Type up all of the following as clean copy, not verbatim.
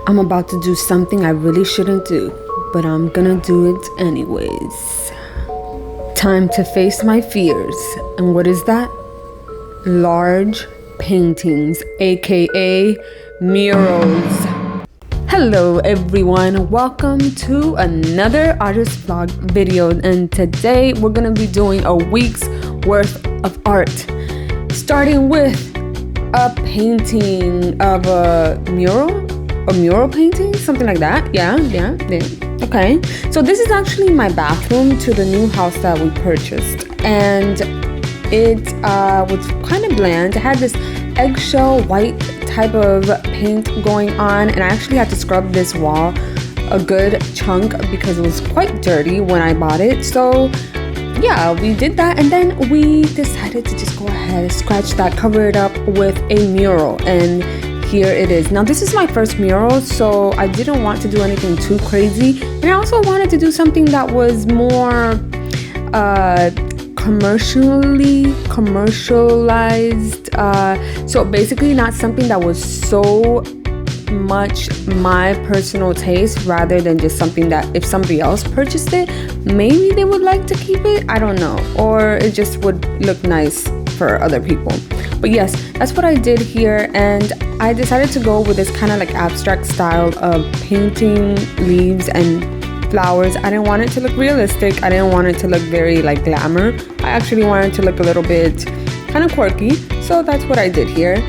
I'm about to do something I really shouldn't do, but I'm gonna do it anyways. Time to face my fears. And what is that? Large paintings, aka murals. Hello everyone, welcome to another artist vlog video, and today we're gonna be doing a week's worth of art, starting with a painting of a mural painting, something like that. Yeah. Okay, so this is actually my bathroom to the new house that we purchased, and it was kind of bland. It had this eggshell white type of paint going on, and I actually had to scrub this wall a good chunk because it was quite dirty when I bought it. So yeah, we did that, and then we decided to just go ahead, scratch that, cover it up with a mural, and here it is. Now this is my first mural, so I didn't want to do anything too crazy, and I also wanted to do something that was more commercialized, so basically not something that was so much my personal taste, rather than just something that if somebody else purchased it, maybe they would like to keep it, I don't know, or it just would look nice for other people. But yes, that's what I did here, and I decided to go with this kind of like abstract style of painting leaves and flowers. I didn't want it to look realistic. I didn't want it to look very like glamour. I actually wanted it to look a little bit kind of quirky, so that's what I did here.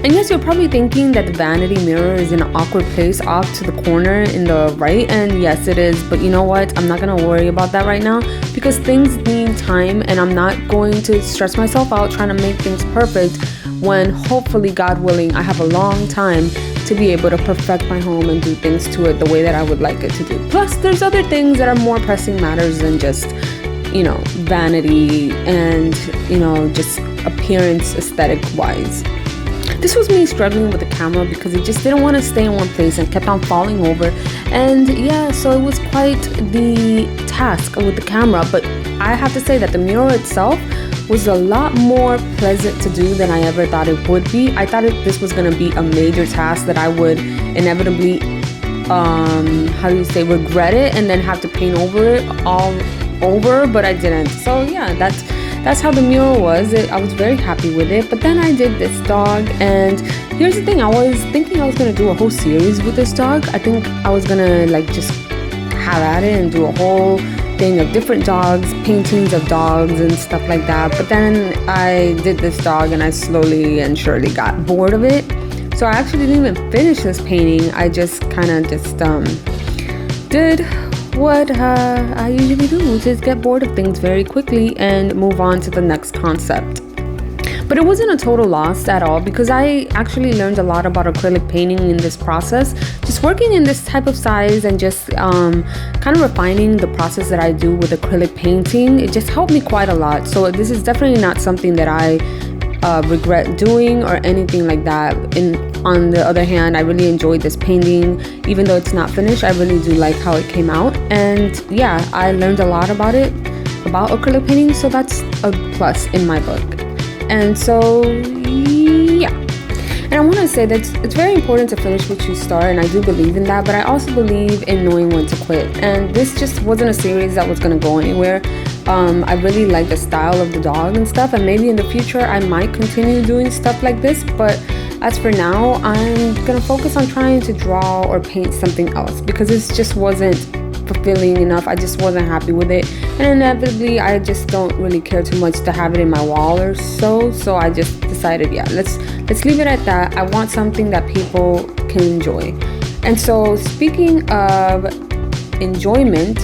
And yes, you're probably thinking that the vanity mirror is in an awkward place off to the corner in the right, and yes it is, but you know what, I'm not gonna worry about that right now because things need time, and I'm not going to stress myself out trying to make things perfect when hopefully, God willing, I have a long time to be able to perfect my home and do things to it the way that I would like it to do. Plus there's other things that are more pressing matters than just, you know, vanity and, you know, just appearance aesthetic wise. This was me struggling with the camera because it just didn't want to stay in one place and kept on falling over, and yeah, so it was quite the task with the camera. But I have to say that the mural itself was a lot more pleasant to do than I ever thought it would be. I thought this was going to be a major task that I would inevitably regret it and then have to paint over it all over, but I didn't. So yeah, that's how the mural was. I was very happy with it. But then I did this dog, and here's the thing, I was thinking I was gonna do a whole series with this dog. I think I was gonna like just have at it and do a whole thing of different dogs, paintings of dogs and stuff like that. But then I did this dog and I slowly and surely got bored of it. So I actually didn't even finish this painting. I just kind of did what I usually do, which is get bored of things very quickly and move on to the next concept. But it wasn't a total loss at all because I actually learned a lot about acrylic painting in this process. Just working in this type of size and just kind of refining the process that I do with acrylic painting, it just helped me quite a lot. So this is definitely not something that I regret doing or anything like that. On the other hand, I really enjoyed this painting. Even though it's not finished, I really do like how it came out, and yeah, I learned a lot about acrylic painting, so that's a plus in my book. And so yeah, and I want to say that it's very important to finish what you start, and I do believe in that, but I also believe in knowing when to quit. And this just wasn't a series that was going to go anywhere. I really like the style of the dog and stuff, and maybe in the future I might continue doing stuff like this, but as for now, I'm gonna focus on trying to draw or paint something else because this just wasn't fulfilling enough. I just wasn't happy with it, and inevitably I just don't really care too much to have it in my wall or so I just decided, yeah, let's leave it at that. I want something that people can enjoy. And so speaking of enjoyment,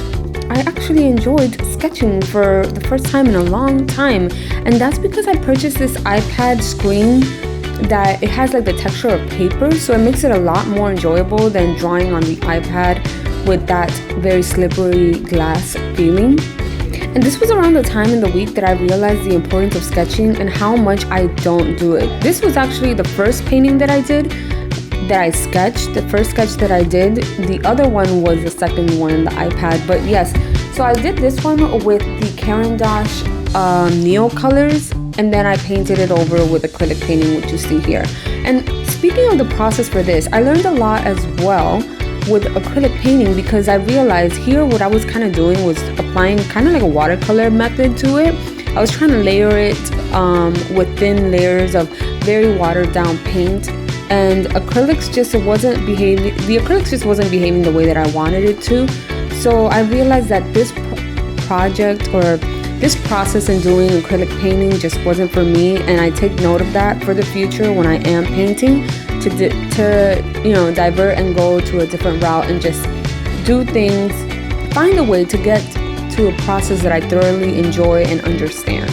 I actually enjoyed sketching for the first time in a long time, and that's because I purchased this iPad screen that it has like the texture of paper, so it makes it a lot more enjoyable than drawing on the iPad with that very slippery glass feeling. And this was around the time in the week that I realized the importance of sketching and how much I don't do it. This was actually the first painting that I did that I sketched, the first sketch that I did. The other one was the second one in the iPad, but yes, so I did this one with the Caran d'Ache Neo colors, and then I painted it over with acrylic painting, which you see here. And speaking of the process for this, I learned a lot as well with acrylic painting, because I realized here what I was kind of doing was applying kind of like a watercolor method to it. I was trying to layer it with thin layers of very watered down paint, and acrylics just wasn't behaving the way that I wanted it to. So I realized that this project or this process in doing acrylic painting just wasn't for me, and I take note of that for the future when I am painting, to divert and go to a different route and just do things, find a way to get to a process that I thoroughly enjoy and understand.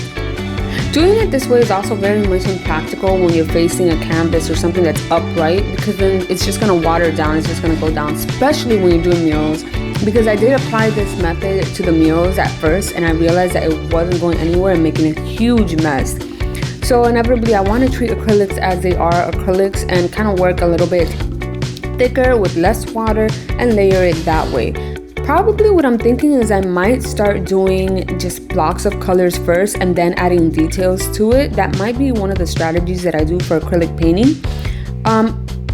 Doing it this way is also very much impractical when you're facing a canvas or something that's upright, because then it's just going to water down, it's just going to go down, especially when you're doing murals. Because I did apply this method to the murals at first, and I realized that it wasn't going anywhere and making a huge mess. So inevitably, I want to treat acrylics as they are acrylics and kind of work a little bit thicker with less water and layer it that way. Probably what I'm thinking is I might start doing just blocks of colors first and then adding details to it. That might be one of the strategies that I do for acrylic painting.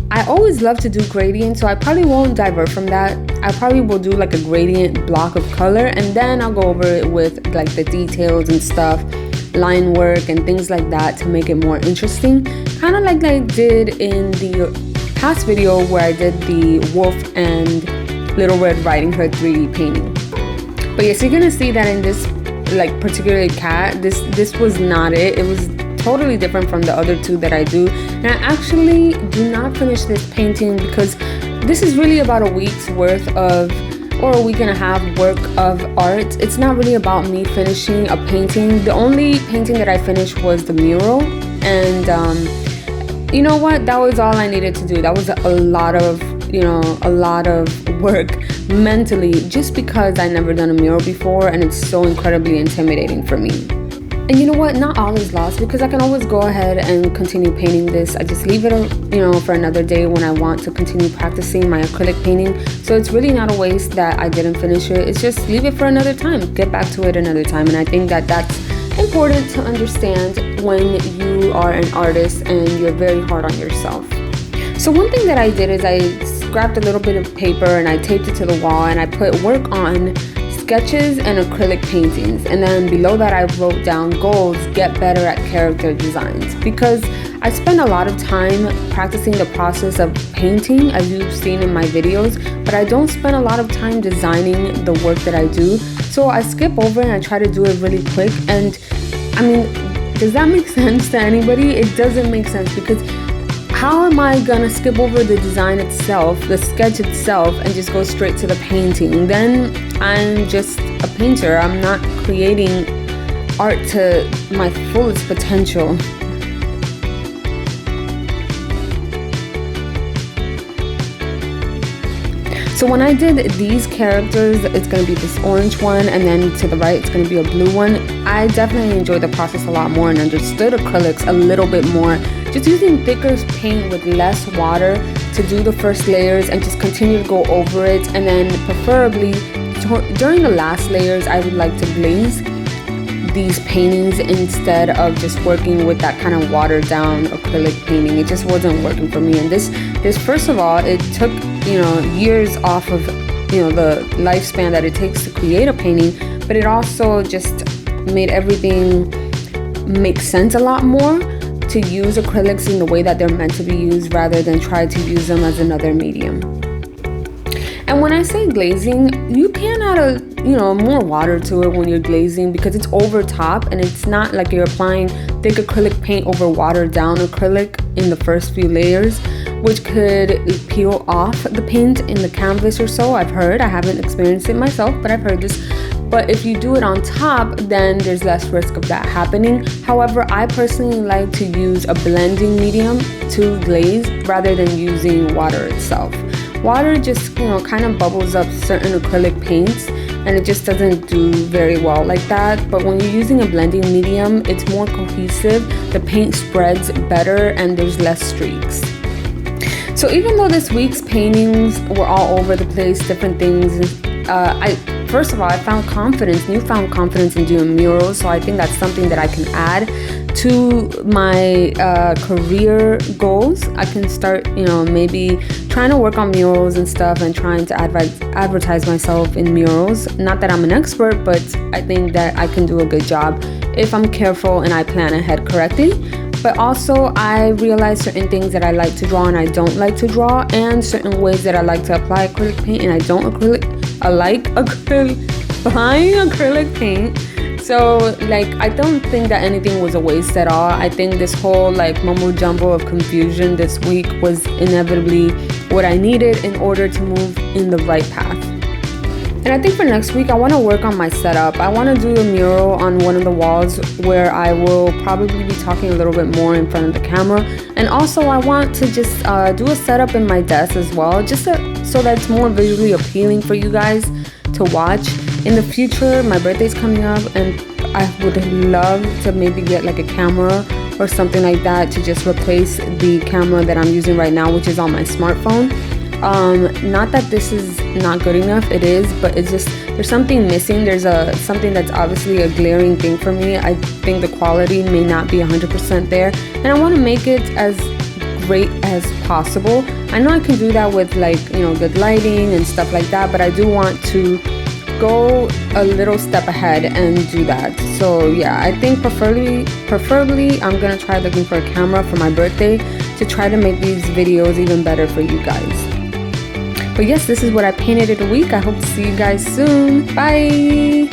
I always love to do gradient, so I probably won't divert from that. I probably will do like a gradient block of color, and then I'll go over it with like the details and stuff, line work and things like that to make it more interesting. Kind of like I did in the past video where I did the wolf and Little Red Riding Hood 3D painting. But yes, you're gonna see that in this like particularly cat, this was not it. It was totally different from the other two that I do. And I actually do not finish this painting because this is really about a week's worth of, or a week and a half work of art. It's not really about me finishing a painting. The only painting that I finished was the mural, and you know what, that was all I needed to do. That was a lot of work mentally, just because I never done a mural before and it's so incredibly intimidating for me. And you know what, not all is lost, because I can always go ahead and continue painting this. I just leave it, for another day when I want to continue practicing my acrylic painting. So it's really not a waste that I didn't finish it. It's just leave it for another time, get back to it another time. And I think that that's important to understand when you are an artist and you're very hard on yourself. So one thing that I did is I scrapped a little bit of paper and I taped it to the wall, and I put work on sketches and acrylic paintings, and then below that I wrote down goals, get better at character designs, because I spend a lot of time practicing the process of painting, as you've seen in my videos, but I don't spend a lot of time designing the work that I do. So I skip over and I try to do it really quick. And I mean, does that make sense to anybody? It doesn't make sense, because how am I gonna skip over the design itself, the sketch itself, and just go straight to the painting? Then I'm just a painter. I'm not creating art to my fullest potential. So when I did these characters, it's going to be this orange one, and then to the right it's going to be a blue one. I definitely enjoyed the process a lot more and understood acrylics a little bit more. Just using thicker paint with less water to do the first layers and just continue to go over it, and then preferably during the last layers I would like to glaze these paintings instead of just working with that kind of watered down acrylic painting. It just wasn't working for me. And this first of all, it took years off of the lifespan that it takes to create a painting, but it also just made everything make sense a lot more to use acrylics in the way that they're meant to be used, rather than try to use them as another medium. And when I say glazing, you can add more water to it when you're glazing, because it's over top and it's not like you're applying thick acrylic paint over watered down acrylic in the first few layers, which could peel off the paint in the canvas or so. I've heard, I haven't experienced it myself, but I've heard this. But if you do it on top, then there's less risk of that happening. However, I personally like to use a blending medium to glaze rather than using water itself. Water just kind of bubbles up certain acrylic paints, and it just doesn't do very well like that. But when you're using a blending medium, it's more cohesive, the paint spreads better, and there's less streaks. So even though this week's paintings were all over the place, different things, first of all, I found newfound confidence in doing murals, so I think that's something that I can add to my career goals, I can start, maybe trying to work on murals and stuff, and trying to advertise myself in murals. Not that I'm an expert, but I think that I can do a good job if I'm careful and I plan ahead correctly. But also, I realize certain things that I like to draw and I don't like to draw, and certain ways that I like to apply acrylic paint and I don't applying acrylic paint. So like, I don't think that anything was a waste at all. I think this whole like mumbo jumbo of confusion this week was inevitably what I needed in order to move in the right path. And I think for next week, I want to work on my setup. I want to do a mural on one of the walls where I will probably be talking a little bit more in front of the camera. And also I want to just do a setup in my desk as well, just so that it's more visually appealing for you guys to watch. In the future, my birthday's coming up, and I would love to maybe get like a camera or something like that to just replace the camera that I'm using right now, which is on my smartphone. Not that this is not good enough, it is, but it's just, there's something missing. There's something that's obviously a glaring thing for me. I think the quality may not be 100% there, and I want to make it as great as possible. I know I can do that with like, good lighting and stuff like that, but I do want to go a little step ahead and do that. So yeah, I think preferably I'm gonna try looking for a camera for my birthday to try to make these videos even better for you guys. But yes, this is what I painted in a week. I hope to see you guys soon. Bye.